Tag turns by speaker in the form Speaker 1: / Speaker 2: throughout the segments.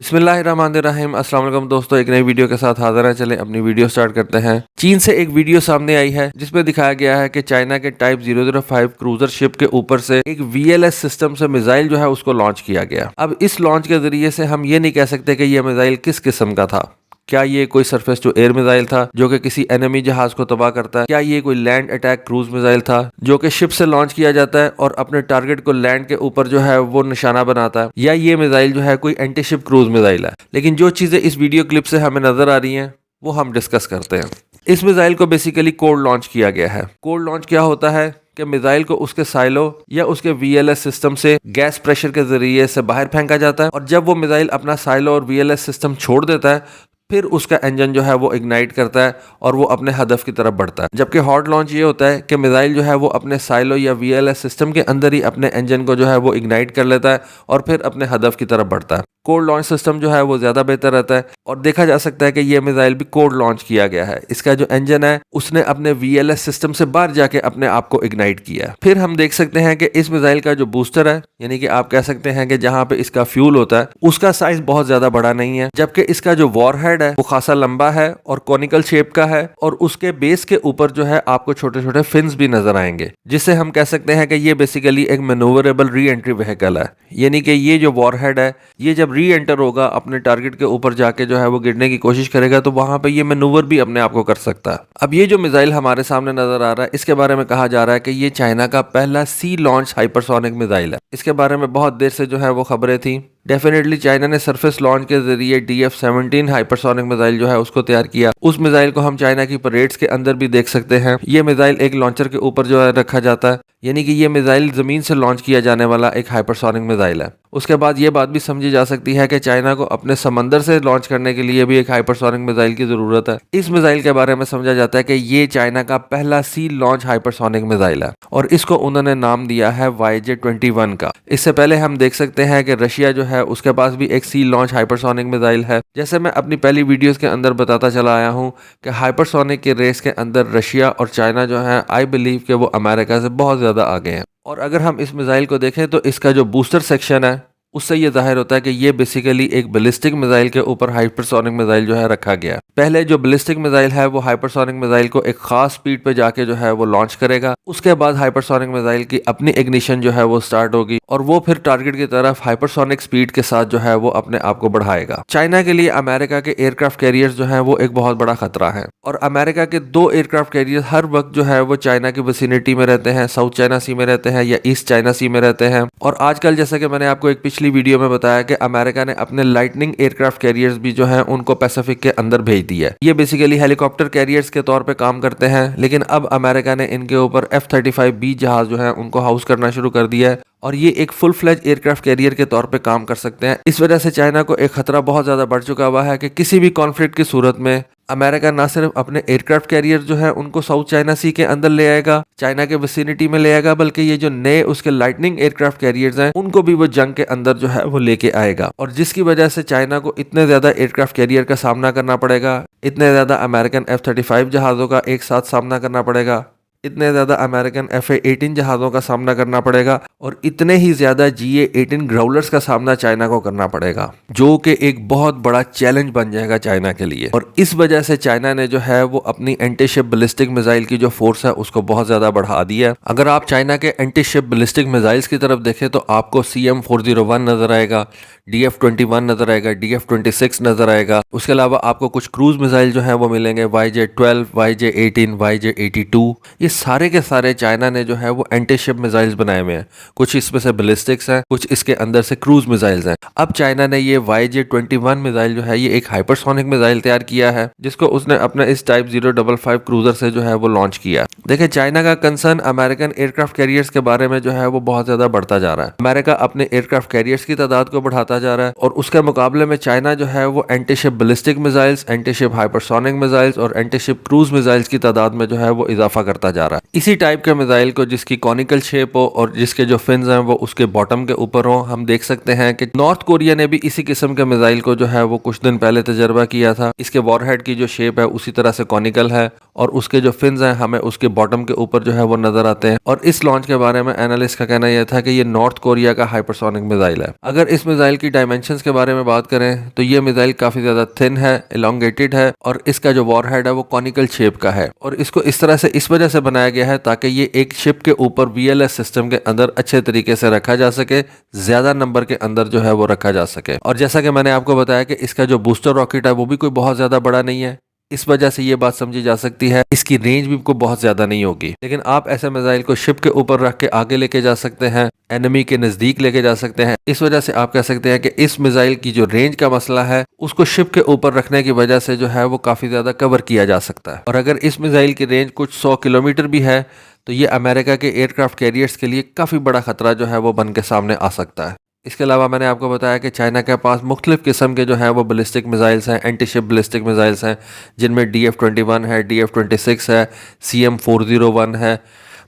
Speaker 1: बिस्मिल्लाहिर्रहमानिर्रहीम। अस्सलाम वालेकुम दोस्तों, एक नई वीडियो के साथ हाजिर है। चलें अपनी वीडियो स्टार्ट करते हैं। चीन से एक वीडियो सामने आई है जिसमें दिखाया गया है कि चाइना के टाइप 005 क्रूजर शिप के ऊपर से एक VLS सिस्टम से मिसाइल जो है उसको लॉन्च किया गया। अब इस लॉन्च के जरिए से हम ये नहीं कह सकते कि यह मिसाइल किस किस्म का था। क्या ये कोई सरफेस टू एयर मिसाइल था जो कि किसी एनिमी जहाज को तबाह करता है? क्या ये कोई लैंड अटैक क्रूज मिसाइल था जो कि शिप से लॉन्च किया जाता है और अपने टारगेट को लैंड के ऊपर जो है वो निशाना बनाता है? या ये मिसाइल जो है कोई एंटी शिप क्रूज मिसाइल है? लेकिन जो चीजें इस वीडियो क्लिप से हमें नजर आ रही हैं वो हम डिस्कस करते हैं। इस मिसाइल को बेसिकली कोल्ड लॉन्च किया गया है। कोल्ड लॉन्च क्या होता है कि मिसाइल को उसके साइलो या उसके VLS सिस्टम से गैस प्रेशर के जरिए से बाहर फेंका जाता है और जब वो मिसाइल अपना साइलो और VLS सिस्टम छोड़ देता है फिर उसका इंजन जो है वो इग्नाइट करता है और वो अपने हदफ की तरफ बढ़ता है। जबकि हॉट लॉन्च ये होता है कि मिसाइल जो है वो अपने साइलो या VLS सिस्टम के अंदर ही अपने इंजन को जो है वो इग्नाइट कर लेता है और फिर अपने हदफ की तरफ बढ़ता है। कोल्ड लॉन्च सिस्टम जो है वो ज्यादा बेहतर रहता है और देखा जा सकता है कि ये मिसाइल भी कोल्ड लॉन्च किया गया है। इसका जो इंजन है उसने अपने VLS सिस्टम से बाहर जाके अपने आप को इग्नाइट किया है। फिर हम देख सकते हैं कि इस मिसाइल का जो बूस्टर है, यानी कि आप कह सकते हैं कि जहां पे इसका फ्यूल होता है, उसका साइज बहुत ज्यादा बड़ा नहीं है। जबकि इसका जो वॉरहेड है वो खासा लंबा है और कॉनिकल शेप का है और उसके बेस के ऊपर जो है आपको छोटे छोटे फिन्स भी नजर आएंगे, जिससे हम कह सकते हैं कि ये बेसिकली एक मैनूवरेबल री एंट्री व्हीकल है। यानी कि ये जो वॉरहेड है ये जब री एंटर होगा अपने टारगेट के ऊपर जाके जो है वो गिरने की कोशिश करेगा तो वहां पे ये मैनूवर भी अपने आप को कर सकता है। अब ये जो मिसाइल हमारे सामने नजर आ रहा है इसके बारे में कहा जा रहा है कि ये चाइना का पहला सी लॉन्च हाइपरसोनिक मिसाइल है। इसके बारे में बहुत देर से जो है वो खबरें थी। डेफिनेटली चाइना ने सरफेस लॉन्च के जरिए DF-17 हाइपरसोनिक मिसाइल जो है उसको तैयार किया। उस मिसाइल को हम चाइना की परेड्स के अंदर भी देख सकते हैं। ये मिसाइल एक लॉन्चर के ऊपर जो है रखा जाता है, यानी कि ये मिसाइल जमीन से लॉन्च किया जाने वाला एक हाइपरसोनिक मिसाइल है। उसके बाद ये बात भी समझी जा सकती है कि चाइना को अपने समंदर से लॉन्च करने के लिए भी एक हाइपरसोनिक मिसाइल की जरूरत है। इस मिसाइल के बारे में समझा जाता है कि ये चाइना का पहला सी लॉन्च हाइपरसोनिक मिसाइल है और इसको उन्होंने नाम दिया है YJ-21 का। इससे पहले हम देख सकते हैं कि रशिया जो है उसके पास भी एक सी लॉन्च हाइपरसोनिक मिसाइल है। जैसे मैं अपनी पहली वीडियोस के अंदर बताता चला आया हूं कि हाइपरसोनिक के रेस के अंदर रशिया और चाइना जो है आई बिलीव कि वो अमेरिका से बहुत ज्यादा आगे हैं। और अगर हम इस मिसाइल को देखें तो इसका जो बूस्टर सेक्शन है उससे ये जाहिर होता है कि ये बेसिकली एक बैलिस्टिक मिसाइल के ऊपर हाइपरसोनिक मिसाइल जो है रखा गया। पहले जो बैलिस्टिक मिसाइल है वो हाइपरसोनिक मिसाइल को एक खास स्पीड पे जाके जो है वो लॉन्च करेगा। उसके बाद हाइपरसोनिक मिसाइल की अपनी इग्निशन जो है वो स्टार्ट होगी और वो फिर टारगेट की तरफ हाइपरसोनिक स्पीड के साथ जो है वो अपने आप को बढ़ाएगा। चाइना के लिए अमेरिका के एयरक्राफ्ट कैरियर्स जो है वो एक बहुत बड़ा खतरा है और अमेरिका के 2 एयरक्राफ्ट कैरियर हर वक्त जो है वो चाइना की विसिनिटी में रहते हैं, साउथ चाइना सी में रहते हैं या ईस्ट चाइना सी में रहते हैं। और आजकल जैसा कि मैंने आपको एक पिछली वीडियो में बताया कि अमेरिका ने अपने लाइटनिंग एयरक्राफ्ट कैरियर्स भी जो हैं उनको पैसिफिक के अंदर भेज दिया है। ये बेसिकली हेलीकॉप्टर कैरियर्स के तौर पे काम करते हैं, लेकिन अब अमेरिका ने इनके ऊपर F-35B जहाज जो है उनको हाउस करना शुरू कर दिया है और ये एक फुल फ्लेज एयरक्राफ्ट कैरियर के तौर पे काम कर सकते हैं। इस वजह से चाइना को एक खतरा बहुत ज्यादा बढ़ चुका हुआ है कि किसी भी कॉन्फ्लिक्ट की सूरत में अमेरिका ना सिर्फ अपने एयरक्राफ्ट कैरियर जो है उनको साउथ चाइना सी के अंदर ले आएगा, चाइना के विसिनिटी में ले आएगा, बल्कि ये जो नए उसके लाइटनिंग एयरक्राफ्ट कैरियर्स हैं उनको भी वो जंग के अंदर जो है वो लेके आएगा। और जिसकी वजह से चाइना को इतने ज्यादा एयरक्राफ्ट कैरियर का सामना करना पड़ेगा, इतने ज्यादा अमेरिकन F-35 जहाजों का एक साथ सामना करना पड़ेगा, इतने ज्यादा अमेरिकन FA-18 जहाजों का सामना करना पड़ेगा और इतने ही ज्यादा GA-18 ग्राउलर्स का सामना चाइना को करना पड़ेगा, जो कि एक बहुत बड़ा चैलेंज बन जाएगा चाइना के लिए। और इस वजह से चाइना ने जो है वो अपनी एंटी शिप बैलिस्टिक मिसाइल की जो फोर्स है उसको बहुत ज्यादा बढ़ा दिया है। अगर आप चाइना के एंटी शिप बैलिस्टिक मिसाइल्स की तरफ देखें तो आपको CM-401 नजर आएगा, DF-21 नजर आएगा, DF-26 नजर आएगा। उसके अलावा आपको कुछ क्रूज मिसाइल जो है वो मिलेंगे, YJ-12, YJ-18, YJ-82। ये सारे के सारे चाइना ने जो है वो एंटी शिप मिसाइल्स बनाए हुए हैं। कुछ इसमें से बैलिस्टिक्स हैं, कुछ इसके अंदर से क्रूज मिसाइल्स हैं। अब चाइना ने ये YJ-21 मिसाइल जो है ये एक हाइपरसोनिक मिसाइल तैयार किया है जिसको उसने अपने इस टाइप 055 क्रूजर से जो है वो लॉन्च किया। देखिए, चाइना का कंसर्न अमेरिकन एयरक्राफ्ट कैरियर्स के बारे में जो है वो बहुत ज्यादा बढ़ता जा रहा है। अमेरिका अपने एयरक्राफ्ट कैरियर्स की तादाद को बढ़ाता जा रहा है और उसके मुकाबले में चाइना जो है वो anti ship ballistic missiles, anti ship hypersonic missiles और एंटी शिप क्रूज मिसाइल्स की तादाद में जो है वो इजाफा करता जा रहा है। इसी टाइप के मिसाइल को जिसकी कॉनिकल शेप हो और जिसके जो फिन्स हैं वो उसके बॉटम के ऊपर हो, हम देख सकते हैं कि नॉर्थ कोरिया ने भी इसी किस्म के मिसाइल को जो है वो कुछ दिन पहले तजर्बा किया था। इसके वॉरहेड की जो शेप है उसी तरह से कॉनिकल है और उसके जो फिन्स हैं हमें उसके बॉटम के ऊपर जो है वो नजर आते हैं। और इस लॉन्च के बारे में एनालिस्ट का कहना यह था कि ये नॉर्थ कोरिया का हाइपरसोनिक मिसाइल है। अगर इस मिसाइल की डायमेंशंस के बारे में बात करें तो ये मिसाइल काफी ज्यादा थिन है, एलोंगेटेड है और इसका जो वॉरहेड है वो कॉनिकल शेप का है और इसको इस तरह से इस वजह से बनाया गया है ताकि ये एक शिप के ऊपर VLS सिस्टम के अंदर अच्छे तरीके से रखा जा सके, ज्यादा नंबर के अंदर जो है वो रखा जा सके। और जैसा कि मैंने आपको बताया कि इसका जो बूस्टर रॉकेट है वो भी कोई बहुत ज्यादा बड़ा नहीं है, इस वजह से ये बात समझी जा सकती है इसकी रेंज भी कोई बहुत ज्यादा नहीं होगी। लेकिन आप ऐसे मिसाइल को शिप के ऊपर रख के आगे लेके जा सकते हैं, एनिमी के नजदीक लेके जा सकते हैं। इस वजह से आप कह सकते हैं कि इस मिसाइल की जो रेंज का मसला है उसको शिप के ऊपर रखने की वजह से जो है वो काफी ज्यादा कवर किया जा सकता है। और अगर इस मिसाइल की रेंज कुछ 100 किलोमीटर भी है तो ये अमेरिका के एयरक्राफ्ट कैरियर्स के लिए काफी बड़ा खतरा जो है वो बन के सामने आ सकता है। इसके अलावा मैंने आपको बताया कि चाइना के पास मुख्तलिफ किस्म के जो है वो बैलिस्टिक मिसाइल्स हैं, एंटी शिप बैलिस्टिक मिसाइल्स हैं, जिनमें DF-21 है, DF-26 है, CM-401 है,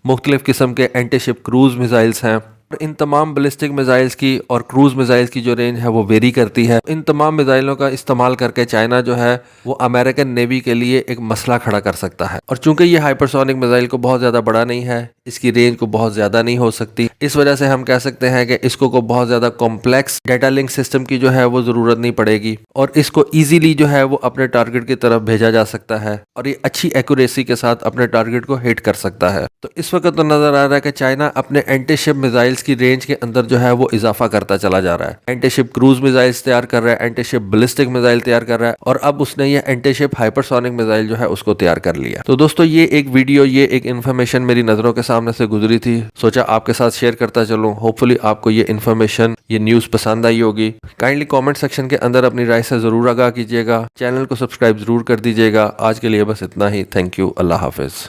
Speaker 1: मुख्तलिफ किस्म के एंटी शिप क्रूज मिसाइल्स हैं। इन तमाम बैलिस्टिक मिसाइल्स की और क्रूज मिसाइल्स की जो रेंज है वो वेरी करती है। इन तमाम मिसाइलों का इस्तेमाल करके चाइना जो है वो अमेरिकन नेवी के लिए एक मसला खड़ा कर सकता है। और चूंकि ये हाइपरसोनिक मिसाइल को बहुत ज़्यादा बड़ा नहीं है, इसकी रेंज को बहुत ज़्यादा नहीं हो सकती, इस वजह से हम कह सकते हैं कि इसको को बहुत ज़्यादा कॉम्प्लेक्स डेटा लिंक सिस्टम की जो है वो ज़रूरत नहीं पड़ेगी और इसको ईजीली जो है वो अपने टारगेट की तरफ भेजा जा सकता है और ये अच्छी एक्यूरेसी के साथ अपने टारगेट को हिट कर सकता है। तो इस वक्त तो नजर आ रहा है कि चाइना अपने एंटी शिप मिसाइल्स की रेंज के अंदर जो है वो इजाफा करता चला जा रहा है। एंटी शिप क्रूज मिसाइल्स तैयार कर रहा है, एंटी शिप बैलिस्टिक मिसाइल तैयार कर रहा है और अब उसने ये एंटी शिप हाइपरसोनिक मिसाइल जो है उसको तैयार कर लिया। तो दोस्तों ये एक वीडियो, ये एक इन्फॉर्मेशन मेरी नजरों के सामने से गुजरी थी, सोचा आपके साथ शेयर करता चलूं। होपफुली आपको ये इन्फॉर्मेशन, ये न्यूज पसंद आई होगी। काइंडली कमेंट सेक्शन के अंदर अपनी राय से जरूर आगाह कीजिएगा, चैनल को सब्सक्राइब जरूर कर दीजिएगा। आज के लिए बस इतना ही। Thank you. Allah Hafiz.